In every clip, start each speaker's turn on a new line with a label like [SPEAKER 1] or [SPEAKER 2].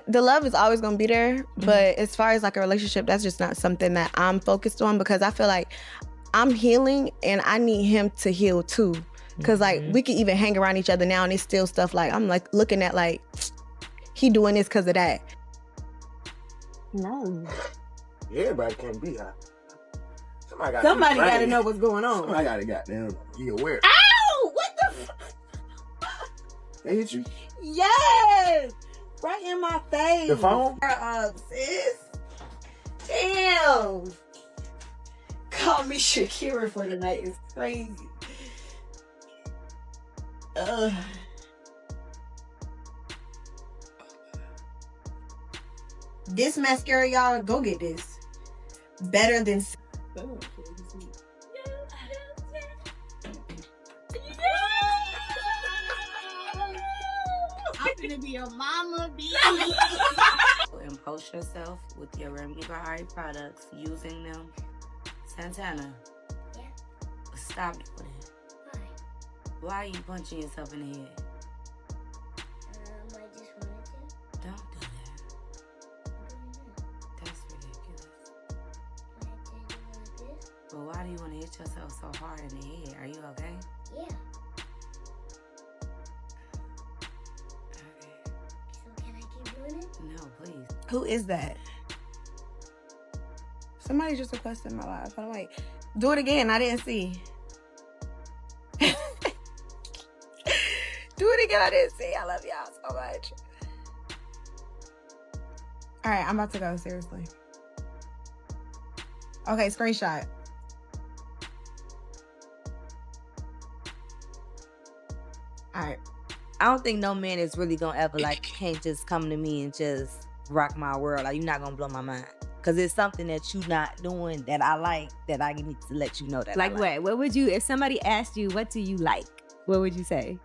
[SPEAKER 1] The love is always going to be there, but as far as like a relationship, that's just not something that I'm focused on, because I feel like I'm healing and I need him to heal too. Because like we can even hang around each other now and it's still stuff like I'm like looking at like he doing this because of that.
[SPEAKER 2] No.
[SPEAKER 3] Everybody can't be high.
[SPEAKER 2] Somebody got to know what's going on.
[SPEAKER 3] Somebody got to goddamn be aware.
[SPEAKER 2] Ow! What the
[SPEAKER 3] They hit you?
[SPEAKER 2] Yes! Right in my face.
[SPEAKER 3] The phone?
[SPEAKER 2] Sis. Damn. Call me Shakira for the night. It's crazy. This mascara, y'all, go get this. Better than...
[SPEAKER 4] I'm gonna be your mama, B.
[SPEAKER 5] And post yourself with your Remedy by Ari products, using them. Santana.
[SPEAKER 4] Yeah.
[SPEAKER 5] Stop doing it.
[SPEAKER 4] Why?
[SPEAKER 5] Why are you punching yourself in the head?
[SPEAKER 4] I just wanted to.
[SPEAKER 5] Don't do that. That's ridiculous.
[SPEAKER 4] Can I change it like this?
[SPEAKER 5] But why do you want to hit yourself so hard in the head? Are you okay?
[SPEAKER 4] Yeah.
[SPEAKER 5] Okay.
[SPEAKER 4] So can I keep doing it?
[SPEAKER 5] No, please.
[SPEAKER 1] Who is that? Somebody just requested my live. Hold on, wait. Do it again. I didn't see. Do it again. I didn't see. I love y'all so much. All right, I'm about to go. Seriously. Okay, screenshot. All right.
[SPEAKER 5] I don't think no man is really gonna ever can't just come to me and just rock my world. Like, you're not gonna blow my mind. Cause it's something that you're not doing that I like, that I need to let you know that
[SPEAKER 6] Like
[SPEAKER 5] I like.
[SPEAKER 6] what? What would you, if somebody asked you, what do you like? What would you say?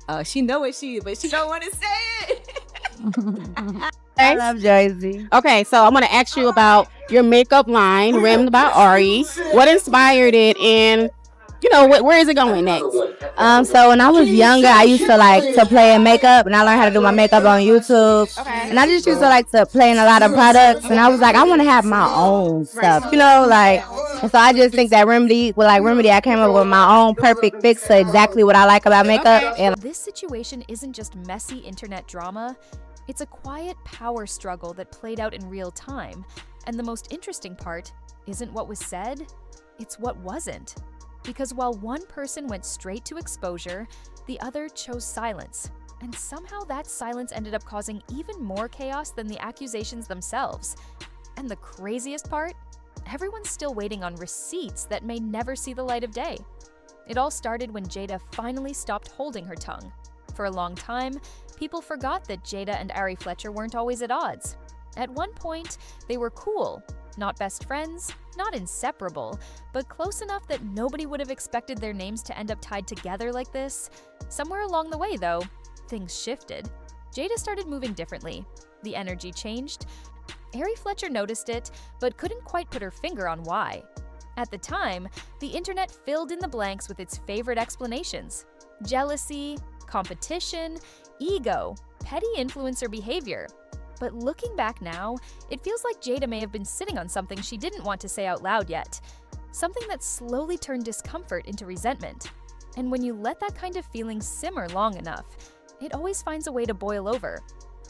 [SPEAKER 6] Oh, she know what but she don't want to say it.
[SPEAKER 5] I love Jersey.
[SPEAKER 7] Okay, so I'm gonna ask you about your makeup line, Rimmed by Ari. What inspired it, and where is it going next?
[SPEAKER 5] So when I was younger, I used to like to play in makeup, and I learned how to do my makeup on YouTube.
[SPEAKER 7] Okay.
[SPEAKER 5] And I just used to like to play in a lot of products, and I was like, I want to have my own stuff, and so I just think that Remedy, I came up with my own perfect fix to exactly what I like about makeup. And
[SPEAKER 8] This situation isn't just messy internet drama. It's a quiet power struggle that played out in real time. And the most interesting part isn't what was said, it's what wasn't. Because while one person went straight to exposure, the other chose silence. And somehow that silence ended up causing even more chaos than the accusations themselves. And the craziest part? Everyone's still waiting on receipts that may never see the light of day. It all started when Jayda finally stopped holding her tongue. For a long time, people forgot that Jayda and Ari Fletcher weren't always at odds. At one point, they were cool. Not best friends, not inseparable, but close enough that nobody would have expected their names to end up tied together like this. Somewhere along the way, though, things shifted. Jayda started moving differently. The energy changed. Ari Fletcher noticed it, but couldn't quite put her finger on why. At the time, the internet filled in the blanks with its favorite explanations: jealousy, competition, ego, petty influencer behavior. But looking back now, it feels like Jayda may have been sitting on something she didn't want to say out loud yet. Something that slowly turned discomfort into resentment. And when you let that kind of feeling simmer long enough, it always finds a way to boil over.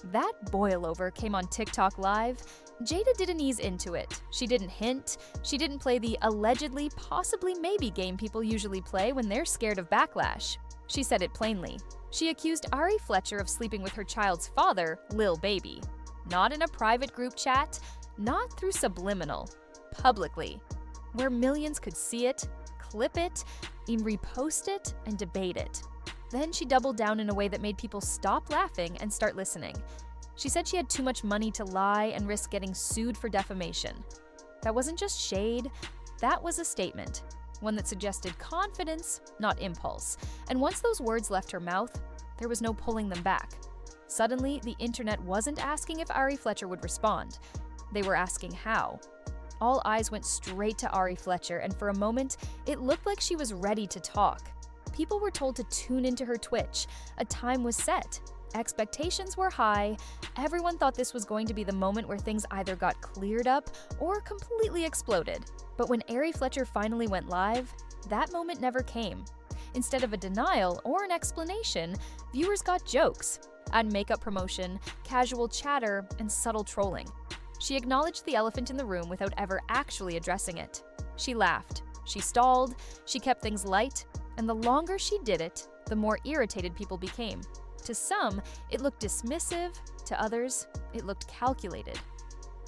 [SPEAKER 8] That boil over came on TikTok Live. Jayda didn't ease into it. She didn't hint. She didn't play the allegedly, possibly, maybe game people usually play when they're scared of backlash. She said it plainly. She accused Ari Fletcher of sleeping with her child's father, Lil Baby. Not in a private group chat, not through subliminal, publicly, where millions could see it, clip it, repost it, and debate it. Then she doubled down in a way that made people stop laughing and start listening. She said she had too much money to lie and risk getting sued for defamation. That wasn't just shade, that was a statement, one that suggested confidence, not impulse. And once those words left her mouth, there was no pulling them back. Suddenly, the internet wasn't asking if Ari Fletcher would respond. They were asking how. All eyes went straight to Ari Fletcher, and for a moment, it looked like she was ready to talk. People were told to tune into her Twitch. A time was set. Expectations were high. Everyone thought this was going to be the moment where things either got cleared up or completely exploded. But when Ari Fletcher finally went live, that moment never came. Instead of a denial or an explanation, viewers got jokes, and makeup promotion, casual chatter, and subtle trolling. She acknowledged the elephant in the room without ever actually addressing it. She laughed, she stalled, she kept things light, and the longer she did it, the more irritated people became. To some, it looked dismissive, to others, it looked calculated.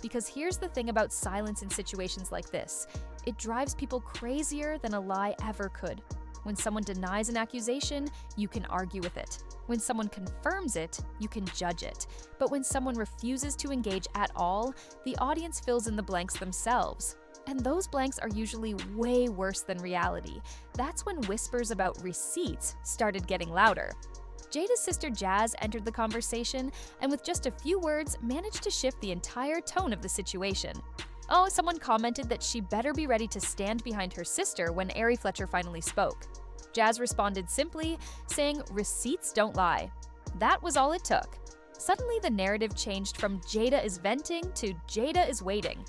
[SPEAKER 8] Because here's the thing about silence in situations like this, it drives people crazier than a lie ever could. When someone denies an accusation, you can argue with it. When someone confirms it, you can judge it. But when someone refuses to engage at all, the audience fills in the blanks themselves. And those blanks are usually way worse than reality. That's when whispers about receipts started getting louder. Jayda's sister Jazz entered the conversation and with just a few words managed to shift the entire tone of the situation. Oh, someone commented that she better be ready to stand behind her sister when Ari Fletcher finally spoke. Jazz responded simply, saying, "Receipts don't lie." That was all it took. Suddenly, the narrative changed from Jayda is venting to Jayda is waiting.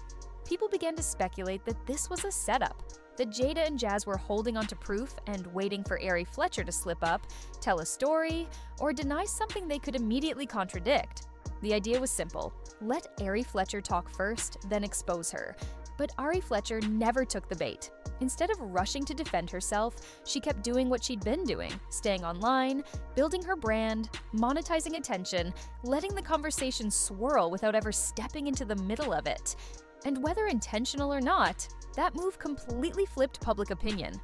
[SPEAKER 8] People began to speculate that this was a setup, that Jayda and Jazz were holding onto proof and waiting for Ari Fletcher to slip up, tell a story, or deny something they could immediately contradict. The idea was simple. Let Ari Fletcher talk first, then expose her. But Ari Fletcher never took the bait. Instead of rushing to defend herself, she kept doing what she'd been doing, staying online, building her brand, monetizing attention, letting the conversation swirl without ever stepping into the middle of it. And whether intentional or not, that move completely flipped public opinion.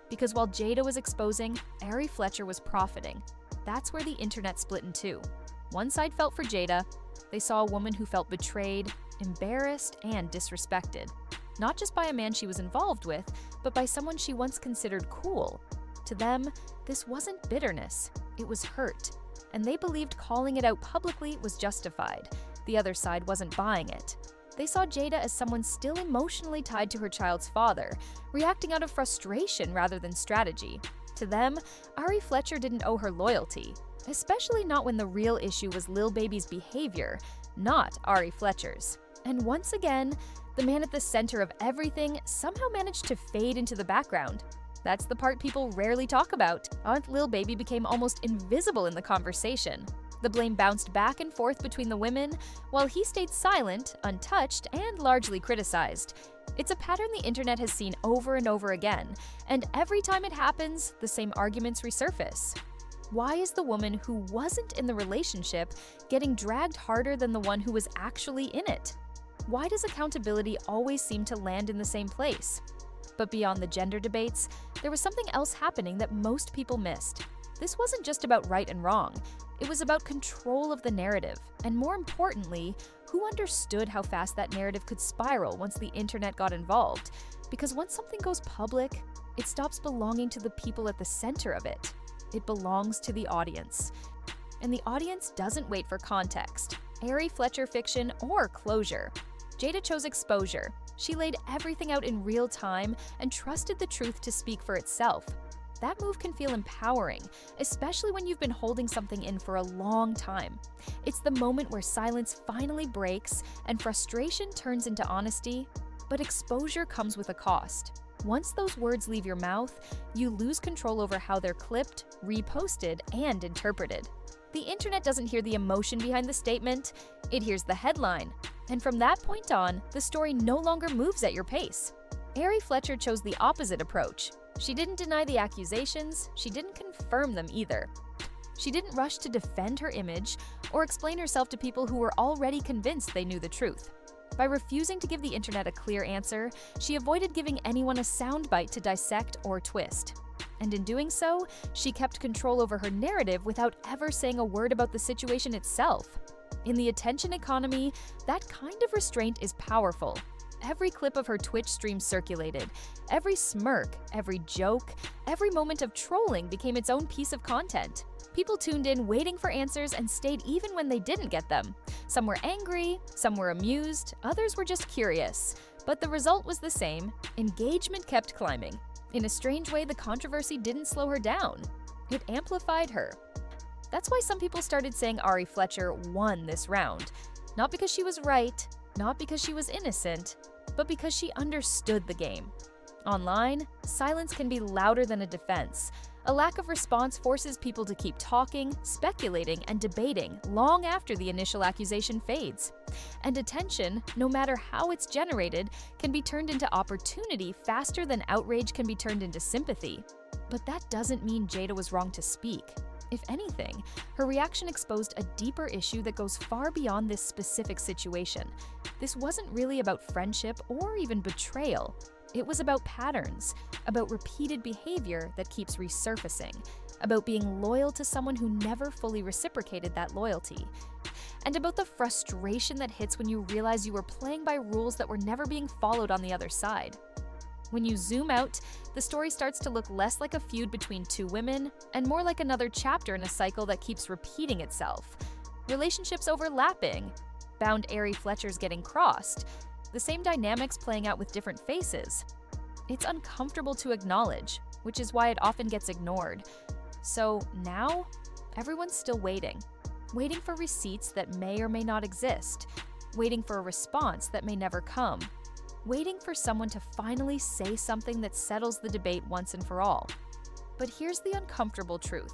[SPEAKER 8] Because while Jayda was exposing, Ari Fletcher was profiting. That's where the internet split in two. One side felt for Jayda. They saw a woman who felt betrayed, embarrassed, and disrespected. Not just by a man she was involved with, but by someone she once considered cool. To them, this wasn't bitterness, it was hurt. And they believed calling it out publicly was justified. The other side wasn't buying it. They saw Jayda as someone still emotionally tied to her child's father, reacting out of frustration rather than strategy. To them, Ari Fletcher didn't owe her loyalty, especially not when the real issue was Lil Baby's behavior, not Ari Fletcher's. And once again, the man at the center of everything somehow managed to fade into the background. That's the part people rarely talk about. Aunt Lil Baby became almost invisible in the conversation. The blame bounced back and forth between the women, while he stayed silent, untouched, and largely criticized. It's a pattern the internet has seen over and over again, and every time it happens, the same arguments resurface. Why is the woman who wasn't in the relationship getting dragged harder than the one who was actually in it? Why does accountability always seem to land in the same place? But beyond the gender debates, there was something else happening that most people missed. This wasn't just about right and wrong. It was about control of the narrative, and more importantly, who understood how fast that narrative could spiral once the internet got involved. Because once something goes public, it stops belonging to the people at the center of it. It belongs to the audience. And the audience doesn't wait for context, Ari Fletcher fiction, or closure. Jayda chose exposure. She laid everything out in real time and trusted the truth to speak for itself. That move can feel empowering, especially when you've been holding something in for a long time. It's the moment where silence finally breaks and frustration turns into honesty, but exposure comes with a cost. Once those words leave your mouth, you lose control over how they're clipped, reposted, and interpreted. The internet doesn't hear the emotion behind the statement, it hears the headline. And from that point on, the story no longer moves at your pace. Ari Fletcher chose the opposite approach. She didn't deny the accusations, she didn't confirm them either. She didn't rush to defend her image or explain herself to people who were already convinced they knew the truth. By refusing to give the internet a clear answer, she avoided giving anyone a soundbite to dissect or twist. And in doing so, she kept control over her narrative without ever saying a word about the situation itself. In the attention economy, that kind of restraint is powerful. Every clip of her Twitch stream circulated. Every smirk, every joke, every moment of trolling became its own piece of content. People tuned in waiting for answers and stayed even when they didn't get them. Some were angry, some were amused, others were just curious. But the result was the same. Engagement kept climbing. In a strange way, the controversy didn't slow her down. It amplified her. That's why some people started saying Ari Fletcher won this round. Not because she was right, not because she was innocent, but because she understood the game. Online, silence can be louder than a defense. A lack of response forces people to keep talking, speculating, and debating long after the initial accusation fades. And attention, no matter how it's generated, can be turned into opportunity faster than outrage can be turned into sympathy. But that doesn't mean Jayda was wrong to speak. If anything, her reaction exposed a deeper issue that goes far beyond this specific situation. This wasn't really about friendship or even betrayal. It was about patterns, about repeated behavior that keeps resurfacing, about being loyal to someone who never fully reciprocated that loyalty, and about the frustration that hits when you realize you were playing by rules that were never being followed on the other side. When you zoom out, the story starts to look less like a feud between two women and more like another chapter in a cycle that keeps repeating itself. Relationships overlapping, bound Ari Fletchers getting crossed, the same dynamics playing out with different faces. It's uncomfortable to acknowledge, which is why it often gets ignored. So now, everyone's still waiting. Waiting for receipts that may or may not exist. Waiting for a response that may never come. Waiting for someone to finally say something that settles the debate once and for all. But here's the uncomfortable truth.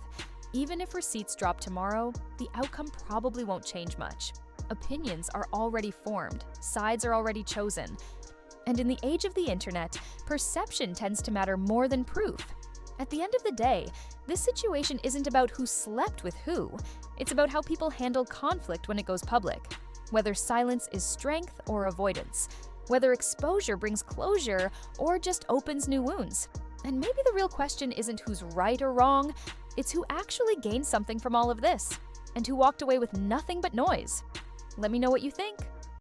[SPEAKER 8] Even if receipts drop tomorrow, the outcome probably won't change much. Opinions are already formed, sides are already chosen. And in the age of the internet, perception tends to matter more than proof. At the end of the day, this situation isn't about who slept with who. It's about how people handle conflict when it goes public. Whether silence is strength or avoidance. Whether exposure brings closure or just opens new wounds. And maybe the real question isn't who's right or wrong, it's who actually gained something from all of this, and who walked away with nothing but noise. Let me know what you think.